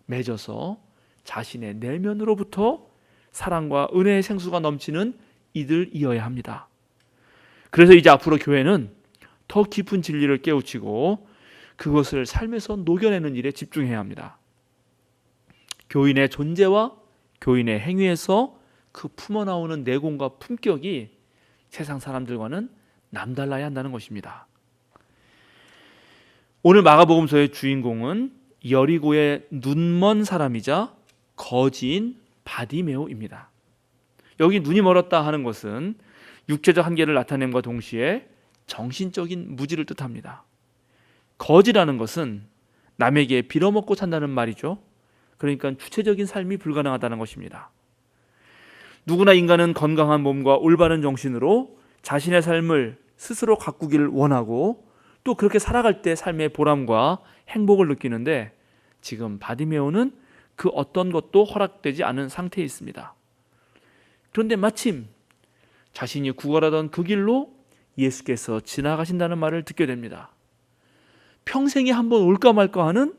맺어서 자신의 내면으로부터 사랑과 은혜의 생수가 넘치는 이들이어야 합니다. 그래서 이제 앞으로 교회는 더 깊은 진리를 깨우치고 그것을 삶에서 녹여내는 일에 집중해야 합니다. 교인의 존재와 교인의 행위에서 그 품어나오는 내공과 품격이 세상 사람들과는 남달라야 한다는 것입니다. 오늘 마가복음서의 주인공은 여리고의 눈먼 사람이자 거지인 바디메오입니다. 여기 눈이 멀었다 하는 것은 육체적 한계를 나타냄과 동시에 정신적인 무지를 뜻합니다. 거지라는 것은 남에게 빌어먹고 산다는 말이죠. 그러니까 주체적인 삶이 불가능하다는 것입니다. 누구나 인간은 건강한 몸과 올바른 정신으로 자신의 삶을 스스로 가꾸기를 원하고 또 그렇게 살아갈 때 삶의 보람과 행복을 느끼는데 지금 바디메오는 그 어떤 것도 허락되지 않은 상태에 있습니다. 그런데 마침 자신이 구걸하던 그 길로 예수께서 지나가신다는 말을 듣게 됩니다. 평생에 한번 올까 말까 하는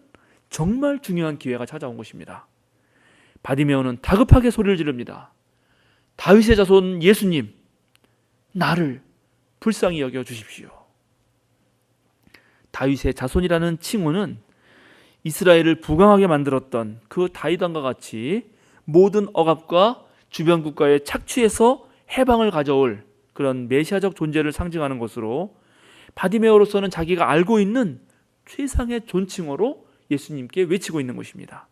정말 중요한 기회가 찾아온 것입니다. 바디메오는 다급하게 소리를 지릅니다. 다윗의 자손 예수님, 나를 불쌍히 여겨 주십시오. 다윗의 자손이라는 칭호는 이스라엘을 부강하게 만들었던 그 다윗 왕과 같이 모든 억압과 주변 국가에 착취해서 해방을 가져올 그런 메시아적 존재를 상징하는 것으로 바디메오로서는 자기가 알고 있는 최상의 존칭어로 예수님께 외치고 있는 것입니다.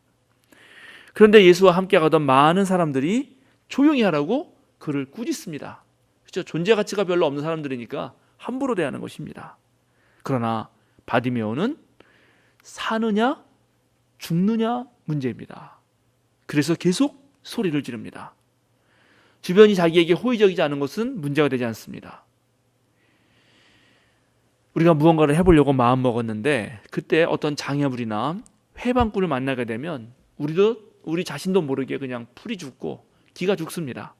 그런데 예수와 함께 가던 많은 사람들이 조용히 하라고 그를 꾸짖습니다. 그렇죠? 존재 가치가 별로 없는 사람들이니까 함부로 대하는 것입니다. 그러나 바디메오는 사느냐 죽느냐 문제입니다. 그래서 계속 소리를 지릅니다. 주변이 자기에게 호의적이지 않은 것은 문제가 되지 않습니다. 우리가 무언가를 해보려고 마음먹었는데 그때 어떤 장애물이나 회방꾼을 만나게 되면 우리 자신도 모르게 그냥 풀이 죽고 기가 죽습니다.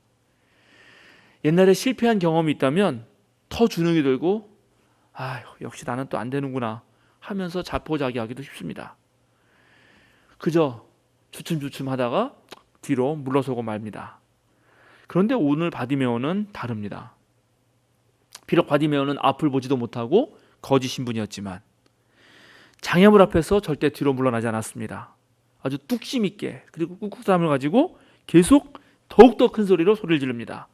옛날에 실패한 경험이 있다면 더 주눅이 들고 역시 나는 또 안 되는구나 하면서 자포자기하기도 쉽습니다. 그저 주춤주춤 하다가 뒤로 물러서고 말입니다. 그런데 오늘 바디메오는 다릅니다. 비록 바디메오는 앞을 보지도 못하고 거지 신분이었지만 장애물 앞에서 절대 뒤로 물러나지 않았습니다. 아주 뚝심 있게 그리고 꿋꿋함을 가지고 계속 더욱더 큰 소리로 소리를 지릅니다.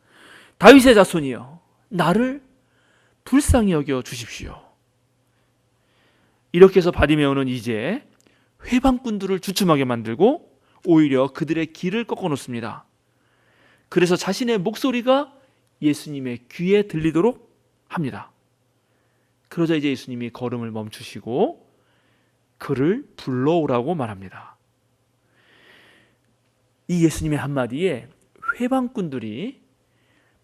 다윗의 자손이여, 나를 불쌍히 여겨 주십시오. 이렇게 해서 바디메오는 이제 회방꾼들을 주춤하게 만들고 오히려 그들의 길을 꺾어 놓습니다. 그래서 자신의 목소리가 예수님의 귀에 들리도록 합니다. 그러자 이제 예수님이 걸음을 멈추시고 그를 불러오라고 말합니다. 이 예수님의 한마디에 회방꾼들이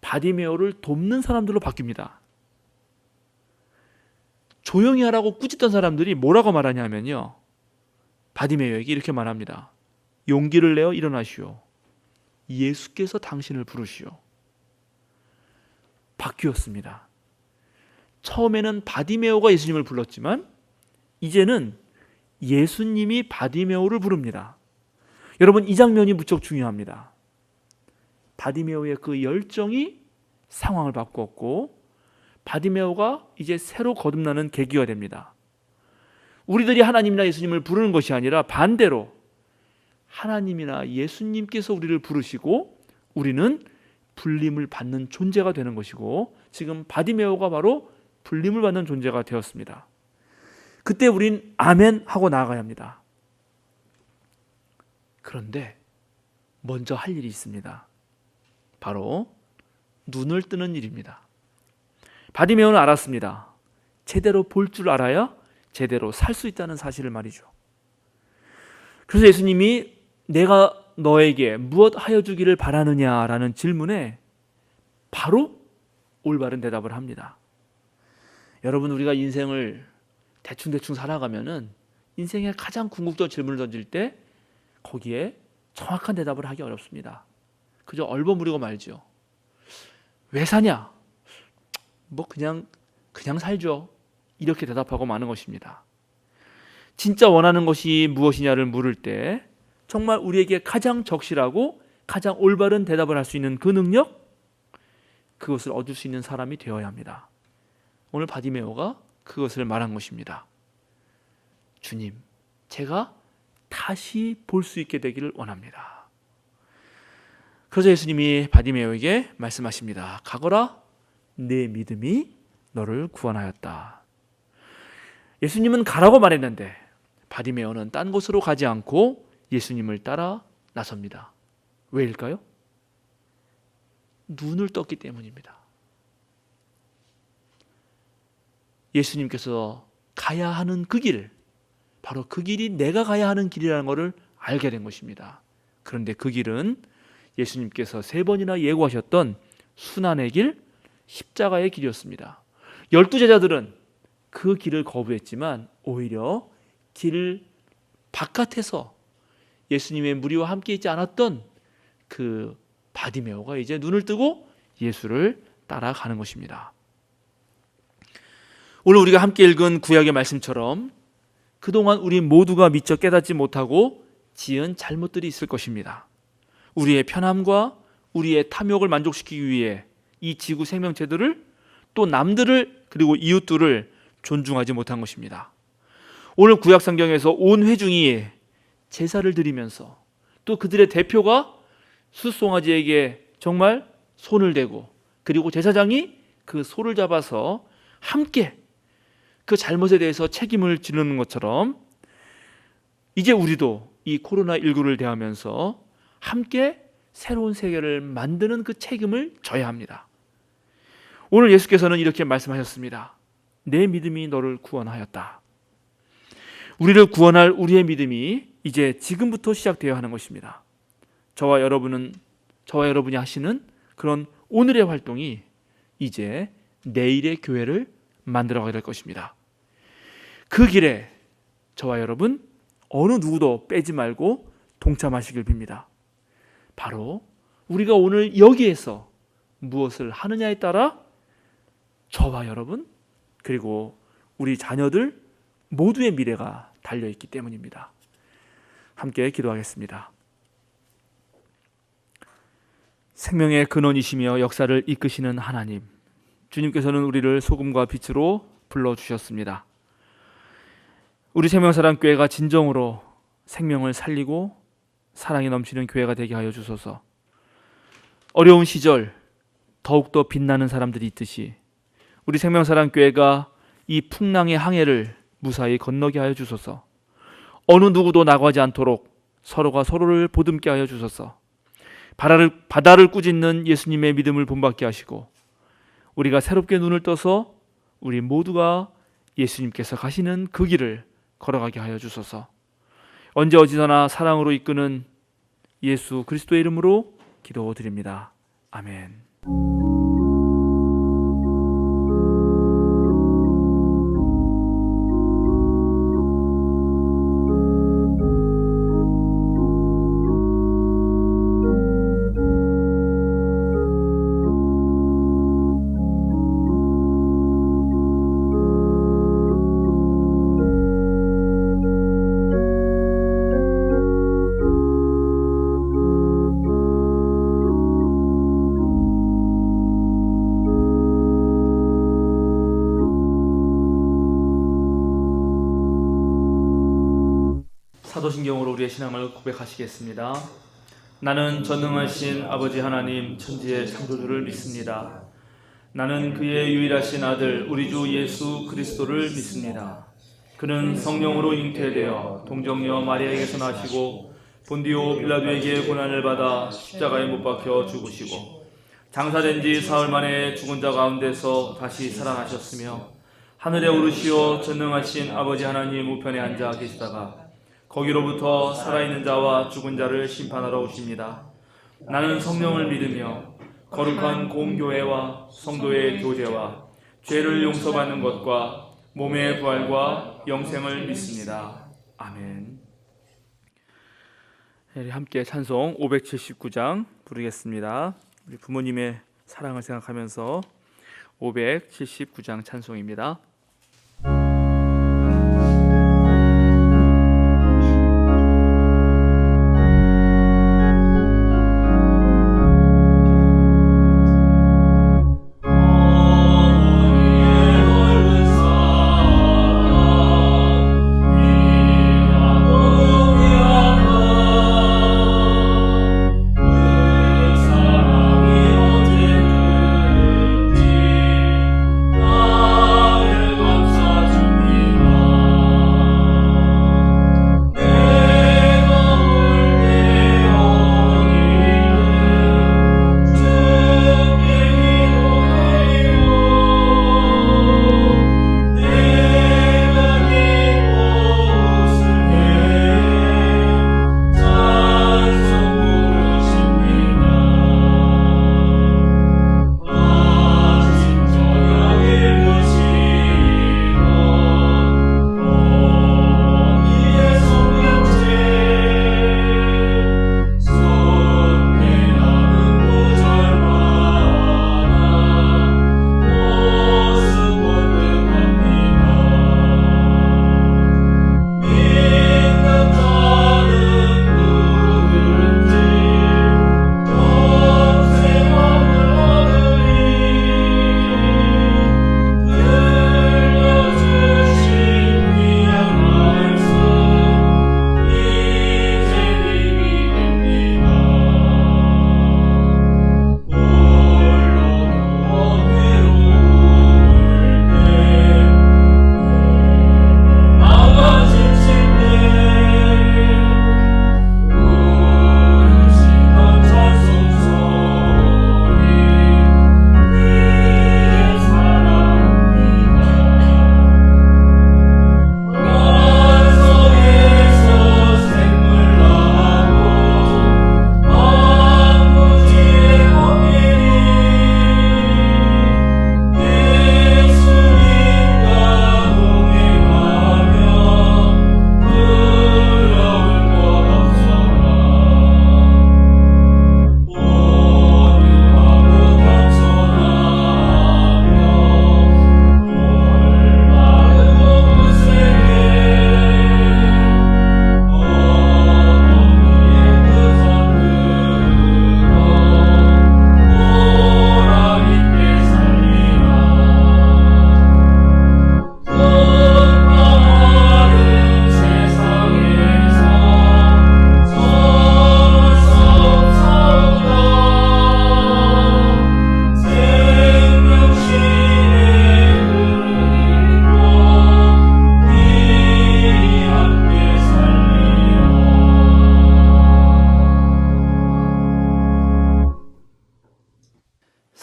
바디메오를 돕는 사람들로 바뀝니다. 조용히 하라고 꾸짖던 사람들이 뭐라고 말하냐면요, 바디메오에게 이렇게 말합니다. 용기를 내어 일어나시오. 예수께서 당신을 부르시오. 바뀌었습니다. 처음에는 바디메오가 예수님을 불렀지만 이제는 예수님이 바디메오를 부릅니다. 여러분, 이 장면이 무척 중요합니다. 바디메오의 그 열정이 상황을 바꾸었고 바디메오가 이제 새로 거듭나는 계기가 됩니다. 우리들이 하나님이나 예수님을 부르는 것이 아니라 반대로 하나님이나 예수님께서 우리를 부르시고 우리는 불림을 받는 존재가 되는 것이고 지금 바디메오가 바로 불림을 받는 존재가 되었습니다. 그때 우린 아멘 하고 나아가야 합니다. 그런데 먼저 할 일이 있습니다. 바로 눈을 뜨는 일입니다. 바디메오는 알았습니다. 제대로 볼 줄 알아야 제대로 살 수 있다는 사실을 말이죠. 그래서 예수님이 내가 너에게 무엇 하여 주기를 바라느냐라는 질문에 바로 올바른 대답을 합니다. 여러분, 우리가 인생을 대충 살아가면은 인생의 가장 궁극적인 질문을 던질 때 거기에 정확한 대답을 하기 어렵습니다. 그저 얼버무리고 말죠. 왜 사냐? 뭐 그냥 살죠. 이렇게 대답하고 마는 것입니다. 진짜 원하는 것이 무엇이냐를 물을 때 정말 우리에게 가장 적실하고 가장 올바른 대답을 할 수 있는 그 능력, 그것을 얻을 수 있는 사람이 되어야 합니다. 오늘 바디메오가 그것을 말한 것입니다. 주님, 제가 다시 볼 수 있게 되기를 원합니다. 그래서 예수님이 바디메오에게 말씀하십니다. 가거라, 내 믿음이 너를 구원하였다. 예수님은 가라고 말했는데 바디메오는 딴 곳으로 가지 않고 예수님을 따라 나섭니다. 왜일까요? 눈을 떴기 때문입니다. 예수님께서 가야 하는 그 길, 바로 그 길이 내가 가야 하는 길이라는 것을 알게 된 것입니다. 그런데 그 길은 예수님께서 3번이나 예고하셨던 순환의 길, 십자가의 길이었습니다. 12제자들은 그 길을 거부했지만 오히려 길 바깥에서 예수님의 무리와 함께 있지 않았던 그 바디메오가 이제 눈을 뜨고 예수를 따라가는 것입니다. 오늘 우리가 함께 읽은 구약의 말씀처럼 그동안 우리 모두가 미처 깨닫지 못하고 지은 잘못들이 있을 것입니다. 우리의 편함과 우리의 탐욕을 만족시키기 위해 이 지구 생명체들을 또 남들을 그리고 이웃들을 존중하지 못한 것입니다. 오늘 구약 성경에서 온 회중이 제사를 드리면서 또 그들의 대표가 숫송아지에게 정말 손을 대고 그리고 제사장이 그 소를 잡아서 함께 그 잘못에 대해서 책임을 지는 것처럼 이제 우리도 이 코로나19를 대하면서 함께 새로운 세계를 만드는 그 책임을 져야 합니다. 오늘 예수께서는 이렇게 말씀하셨습니다. 내 믿음이 너를 구원하였다. 우리를 구원할 우리의 믿음이 이제 지금부터 시작되어야 하는 것입니다. 저와 여러분이 하시는 그런 오늘의 활동이 이제 내일의 교회를 만들어가게 될 것입니다. 그 길에 저와 여러분 어느 누구도 빼지 말고 동참하시길 빕니다. 바로 우리가 오늘 여기에서 무엇을 하느냐에 따라 저와 여러분 그리고 우리 자녀들 모두의 미래가 달려있기 때문입니다. 함께 기도하겠습니다. 생명의 근원이시며 역사를 이끄시는 하나님, 주님께서는 우리를 소금과 빛으로 불러주셨습니다. 우리 생명사랑교회가 진정으로 생명을 살리고 사랑이 넘치는 교회가 되게 하여 주소서. 어려운 시절 더욱더 빛나는 사람들이 있듯이 우리 생명사랑교회가 이 풍랑의 항해를 무사히 건너게 하여 주소서. 어느 누구도 나가지 않도록 서로가 서로를 보듬게 하여 주소서. 바다를 꾸짖는 예수님의 믿음을 본받게 하시고 우리가 새롭게 눈을 떠서 우리 모두가 예수님께서 가시는 그 길을 걸어가게 하여 주소서. 언제 어디서나 사랑으로 이끄는 예수 그리스도의 이름으로 기도드립니다. 아멘. 신앙을 고백하시겠습니다. 나는 전능하신 아버지 하나님 천지의 창조주를 믿습니다. 나는 그의 유일하신 아들 우리 주 예수 그리스도를 믿습니다. 그는 성령으로 잉태되어 동정녀 마리아에게서 나시고 본디오 빌라도에게 고난을 받아 십자가에 못 박혀 죽으시고 장사된 지 사흘 만에 죽은 자 가운데서 다시 살아나셨으며 하늘에 오르시어 전능하신 아버지 하나님 우편에 앉아 계시다가 거기로부터 살아있는 자와 죽은 자를 심판하러 오십니다. 나는 성령을 믿으며 거룩한 공교회와 성도의 교제와 죄를 용서받는 것과 몸의 부활과 영생을 믿습니다. 아멘. 함께 찬송 579장 부르겠습니다. 우리 부모님의 사랑을 생각하면서 579장 찬송입니다.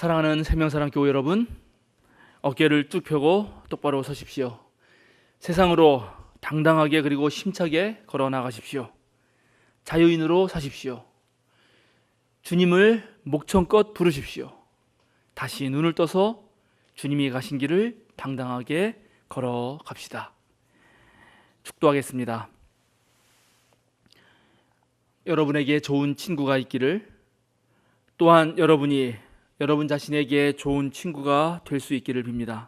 사랑하는 생명사랑교회 여러분, 어깨를 뚝 펴고 똑바로 서십시오. 세상으로 당당하게 그리고 힘차게 걸어 나가십시오. 자유인으로 사십시오. 주님을 목청껏 부르십시오. 다시 눈을 떠서 주님이 가신 길을 당당하게 걸어갑시다. 축도하겠습니다. 여러분에게 좋은 친구가 있기를, 또한 여러분이 여러분 자신에게 좋은 친구가 될 수 있기를 빕니다.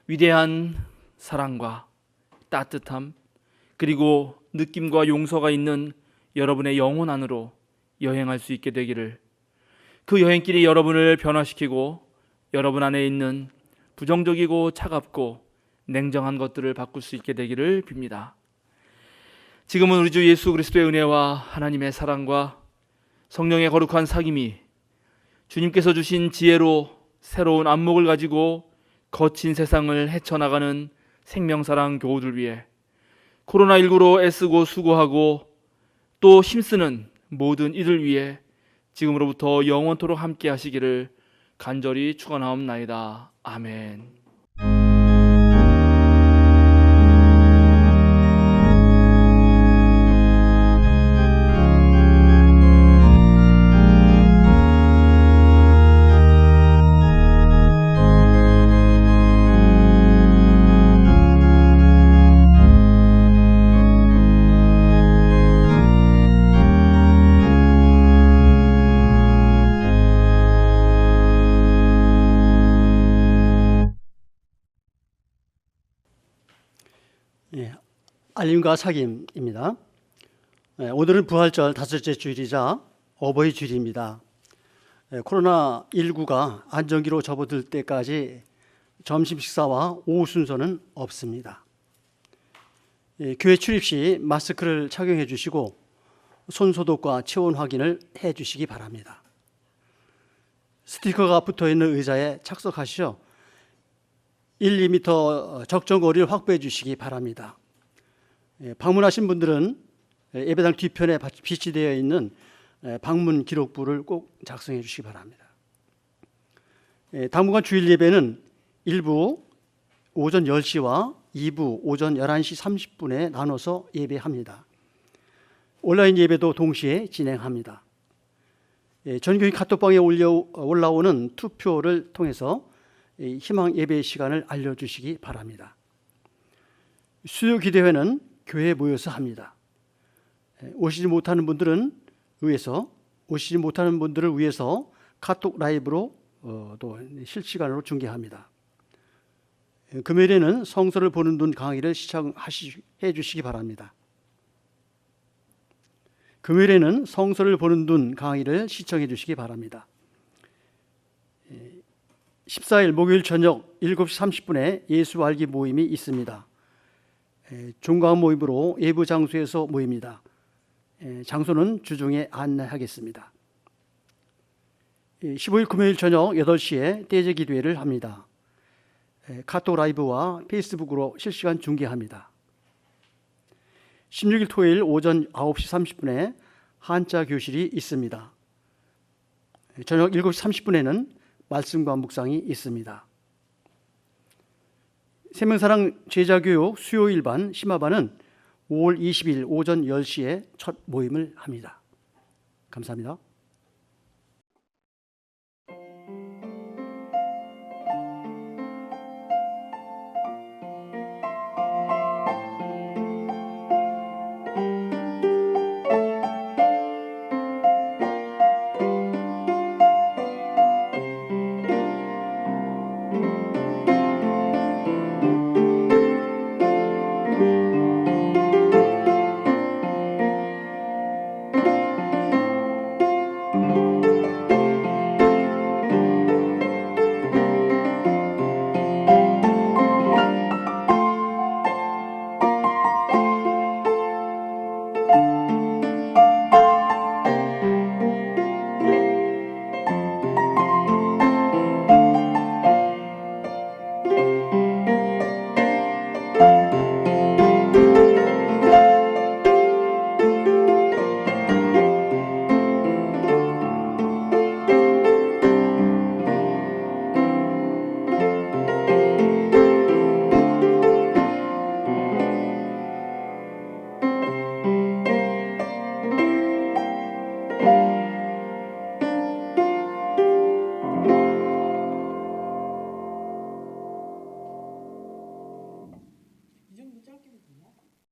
위대한 사랑과 따뜻함, 그리고 느낌과 용서가 있는 여러분의 영혼 안으로 여행할 수 있게 되기를, 그 여행길이 여러분을 변화시키고 여러분 안에 있는 부정적이고 차갑고 냉정한 것들을 바꿀 수 있게 되기를 빕니다. 지금은 우리 주 예수 그리스도의 은혜와 하나님의 사랑과 성령의 거룩한 사귐이 주님께서 주신 지혜로 새로운 안목을 가지고 거친 세상을 헤쳐나가는 생명사랑 교우들 위해 코로나19로 애쓰고 수고하고 또 힘쓰는 모든 이들 위해 지금으로부터 영원토록 함께 하시기를 간절히 축원하옵나이다. 아멘. 알림과 사귐입니다. 오늘은 부활절 다섯째 주일이자 어버이 주일입니다. 코로나19가 안정기로 접어들 때까지 점심 식사와 오후 순서는 없습니다. 교회 출입 시 마스크를 착용해 주시고 손 소독과 체온 확인을 해 주시기 바랍니다. 스티커가 붙어 있는 의자에 착석하시어 1, 2m 적정 거리를 확보해 주시기 바랍니다. 방문하신 분들은 예배당 뒤편에 비치되어 있는 방문 기록부를 꼭 작성해 주시기 바랍니다. 당분간 주일 예배는 1부 오전 10시와 2부 오전 11시 30분에 나눠서 예배합니다. 온라인 예배도 동시에 진행합니다. 전교인 카톡방에 올라오는 투표를 통해서 희망 예배 시간을 알려주시기 바랍니다. 수요 기도회는 교회에 모여서 합니다. 오시지 못하는 분들을 위해서 카톡 라이브로 또 실시간으로 중계합니다. 금요일에는 성서를 보는 눈 강의를 시청해 주시기 바랍니다. 금요일에는 성서를 보는 눈 강의를 시청해 주시기 바랍니다. 14일 목요일 저녁 7시 30분에 예수 알기 모임이 있습니다. 종강 모임으로 예부 장소에서 모입니다. 장소는 주중에 안내하겠습니다. 15일 금요일 저녁 8시에 떼제 기도회를 합니다. 카톡 라이브와 페이스북으로 실시간 중계합니다. 16일 토요일 오전 9시 30분에 한자 교실이 있습니다. 저녁 7시 30분에는 말씀과 묵상이 있습니다. 생명사랑 제자교육 수요일반 심화반은 5월 20일 오전 10시에 첫 모임을 합니다. 감사합니다.